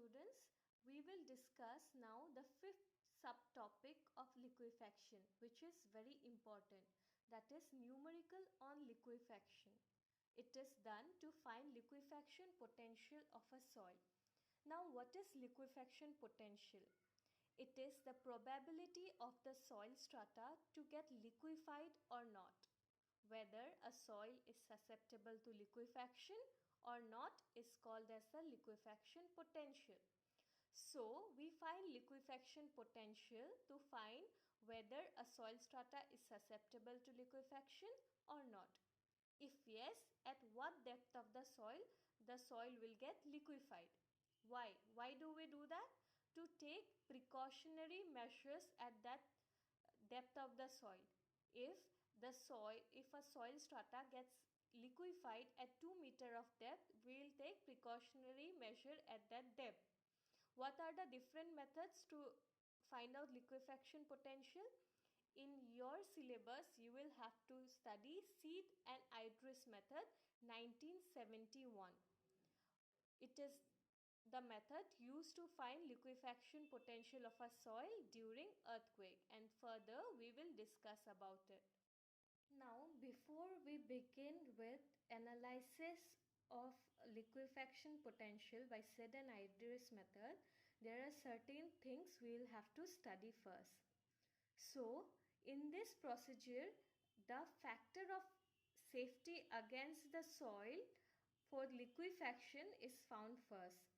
students, we will discuss now the fifth subtopic of liquefaction, which is very important, that is numerical on liquefaction. It is done to find liquefaction potential of a soil. Now, what is liquefaction potential? It is the probability of the soil strata to get liquefied or not. Whether a soil is susceptible to liquefaction or not is called as the liquefaction potential. So, we find liquefaction potential to find whether a soil strata is susceptible to liquefaction or not. If yes, at what depth of the soil will get liquefied. Why? Why do we do that? To take precautionary measures at that depth of the soil. If a soil strata gets liquefied at 2 meter of depth, we will take precautionary measure at that depth. What are the different methods to find out liquefaction potential? In your syllabus, you will have to study Seed and Idris method 1971. It is the method used to find liquefaction potential of a soil during earthquake, and further we will discuss about it. Now, before we begin with analysis of liquefaction potential by Seed and Idris method, there are certain things we will have to study first. So, in this procedure, the factor of safety against the soil for liquefaction is found first.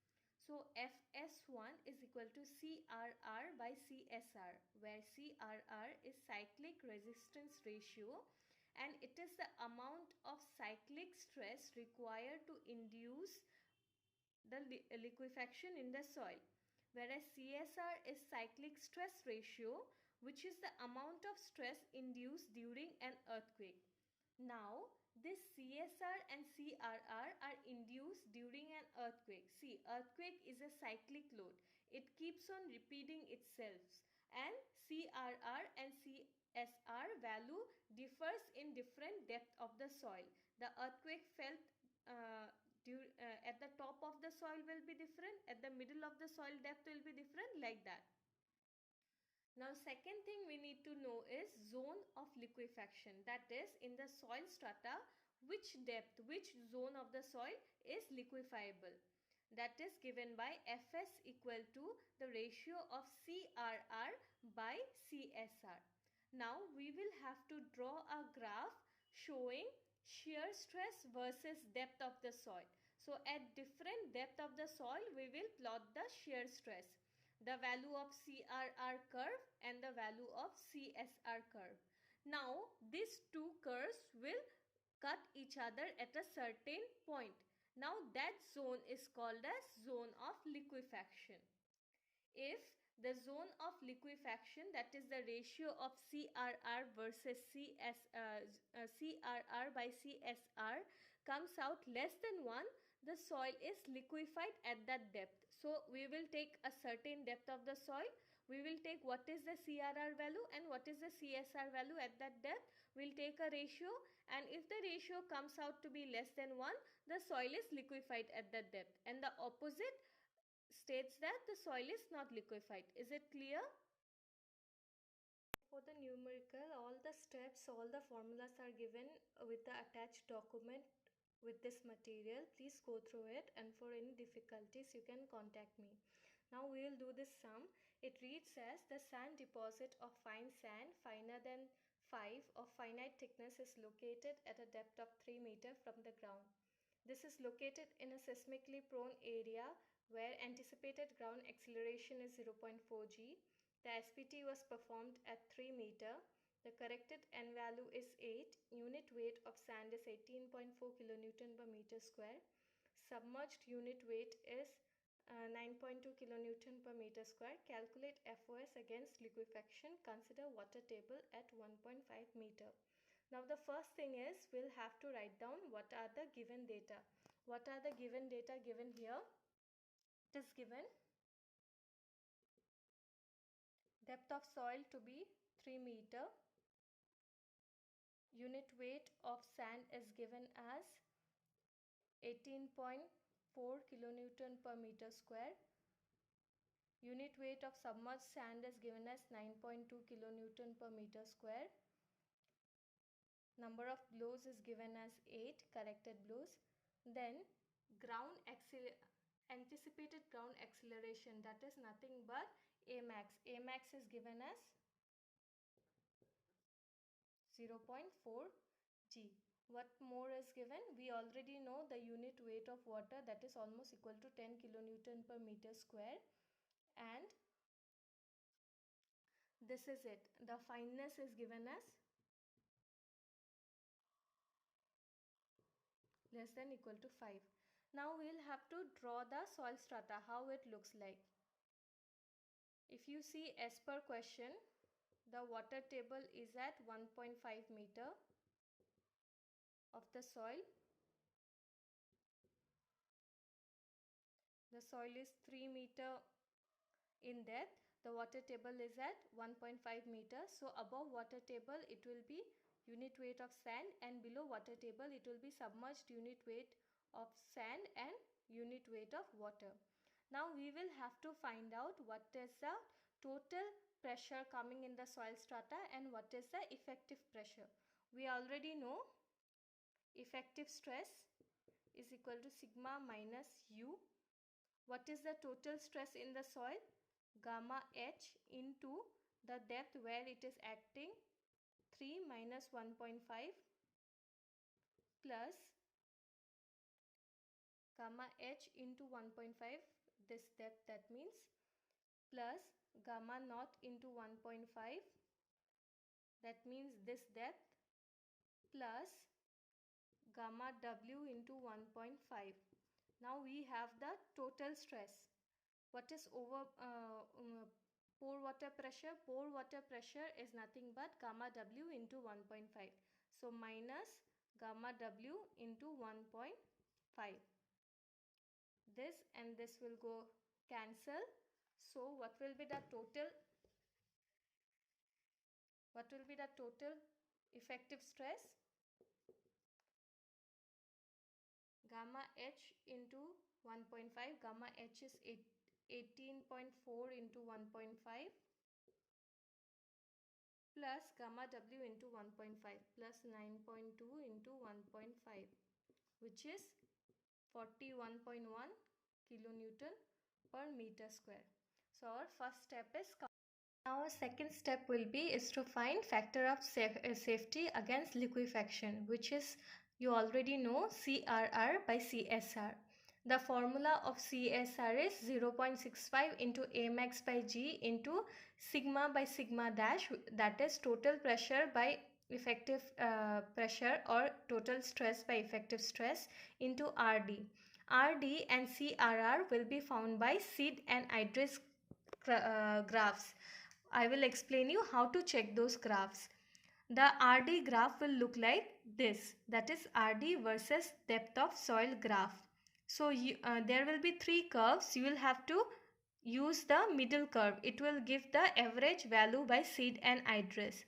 So, FS1 is equal to CRR by CSR, where CRR is cyclic resistance ratio and it is the amount of cyclic stress required to induce the liquefaction in the soil, whereas CSR is cyclic stress ratio, which is the amount of stress induced during an earthquake. Now, this CSR and CRR are induced during an earthquake. See, earthquake is a cyclic load. It keeps on repeating itself, and CRR and CSR value differs in different depth of the soil. The earthquake felt at the top of the soil will be different, at the middle of the soil depth will be different, like that. Now, second thing we need to know is zone of liquefaction, that is in the soil strata which depth, which zone of the soil is liquefiable. That is given by Fs equal to the ratio of CRR by CSR. Now, we will have to draw a graph showing shear stress versus depth of the soil. So, at different depth of the soil, we will plot the shear stress, the value of CRR curve and the value of CSR curve. Now, these two curves will cut each other at a certain point. Now, that zone is called as zone of liquefaction. If the zone of liquefaction, that is the ratio of CRR versus CRR by CSR, comes out less than 1, the soil is liquefied at that depth. So, we will take a certain depth of the soil. We will take what is the CRR value and what is the CSR value at that depth. We will take a ratio, and if the ratio comes out to be less than 1, the soil is liquefied at that depth, and the opposite states that the soil is not liquefied. Is it clear? For the numerical, all the steps, all the formulas are given with the attached document with this material. Please go through it, and for any difficulties you can contact me. Now we will do this sum. It reads as: the sand deposit of fine sand finer than 5 of finite thickness is located at a depth of 3 meter from the ground. This is located in a seismically prone area where anticipated ground acceleration is 0.4 g. The SPT was performed at 3 meter. The corrected N value is 8. Unit weight of sand is 18.4 kilonewton per meter square. Submerged unit weight is 9.2 kilonewton per meter square. Calculate FOS against liquefaction. Consider water table at 1.5 meter. Now, the first thing is we'll have to write down what are the given data. What are the given data given here? It is given depth of soil to be 3 meter. Unit weight of sand is given as 18.4 kilonewton per meter square. Unit weight of submerged sand is given as 9.2 kilonewton per meter square. Number of blows is given as 8 corrected blows. Then anticipated ground acceleration, that is nothing but Amax. Amax is given as 0.4 g. What more is given? We already know the unit weight of water, that is almost equal to 10 kilonewton per meter square, and this is it. The fineness is given as less than equal to 5. Now we'll have to draw the soil strata, how it looks like. If you see, as per question, the water table is at 1.5 meter of the soil. The soil is 3 meter in depth. The water table is at 1.5 meter. So above water table it will be unit weight of sand, and below water table it will be submerged unit weight of sand and unit weight of water. Now we will have to find out what is the total pressure coming in the soil strata and what is the effective pressure. We already know effective stress is equal to sigma minus u. What is the total stress in the soil? Gamma h into the depth where it is acting, 3 minus 1.5 plus gamma h into 1.5, this depth, that means, plus gamma naught into 1.5, that means this depth, plus gamma w into 1.5. Now we have the total stress. What is over pore water pressure? Pore water pressure is nothing but gamma w into 1.5. So minus gamma w into 1.5. This and this will go cancel. So what will be the total? What will be the total effective stress? Gamma h into 1.5. Gamma h is 18.4 into 1.5 plus gamma w into 1.5 plus 9.2 into 1.5, which is 41.1 kilonewton per meter square. So our first step is complete. Now our second step will be to find factor of safety against liquefaction, which is, you already know, CRR by CSR. The formula of CSR is 0.65 into Amax by G into sigma by sigma dash, that is total pressure by effective pressure, or total stress by effective stress, into RD. RD and CRR will be found by Seed and Idris graphs. I will explain you how to check those graphs. The RD graph will look like this, that is RD versus depth of soil graph. So there will be 3 curves. You will have to use the middle curve. It will give the average value by Seed and Idris.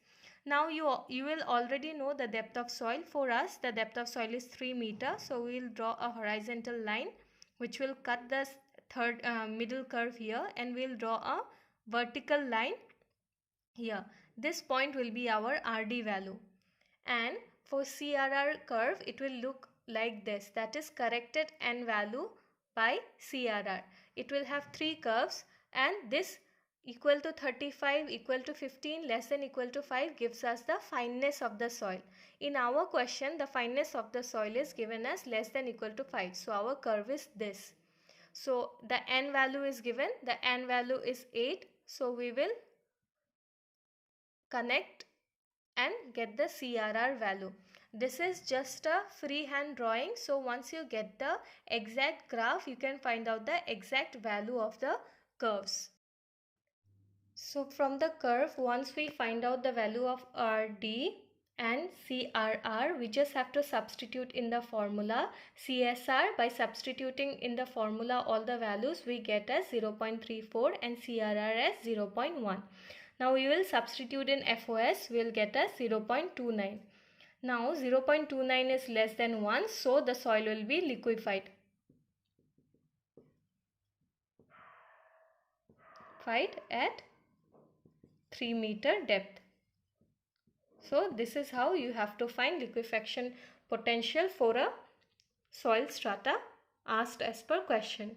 Now you will already know the depth of soil. For us, the depth of soil is 3 meter. So we will draw a horizontal line which will cut the third middle curve here, and we will draw a vertical line here. This point will be our RD value. And for CRR curve, it will look like this, that is corrected N value by CRR. It will have 3 curves, and this equal to 35, equal to 15, less than equal to 5 gives us the fineness of the soil. In our question, the fineness of the soil is given as less than equal to 5. So our curve is this. So the N value is given. The N value is 8. So we will connect and get the CRR value. This is just a freehand drawing. So once you get the exact graph, you can find out the exact value of the curves. So from the curve, once we find out the value of RD and CRR, we just have to substitute in the formula. CSR, by substituting in the formula all the values, we get as 0.34 and CRR as 0.1. Now we will substitute in FOS, we will get as 0.29. Now 0.29 is less than 1, so the soil will be liquefied. at 3 meter depth. So this is how you have to find liquefaction potential for a soil strata asked as per question.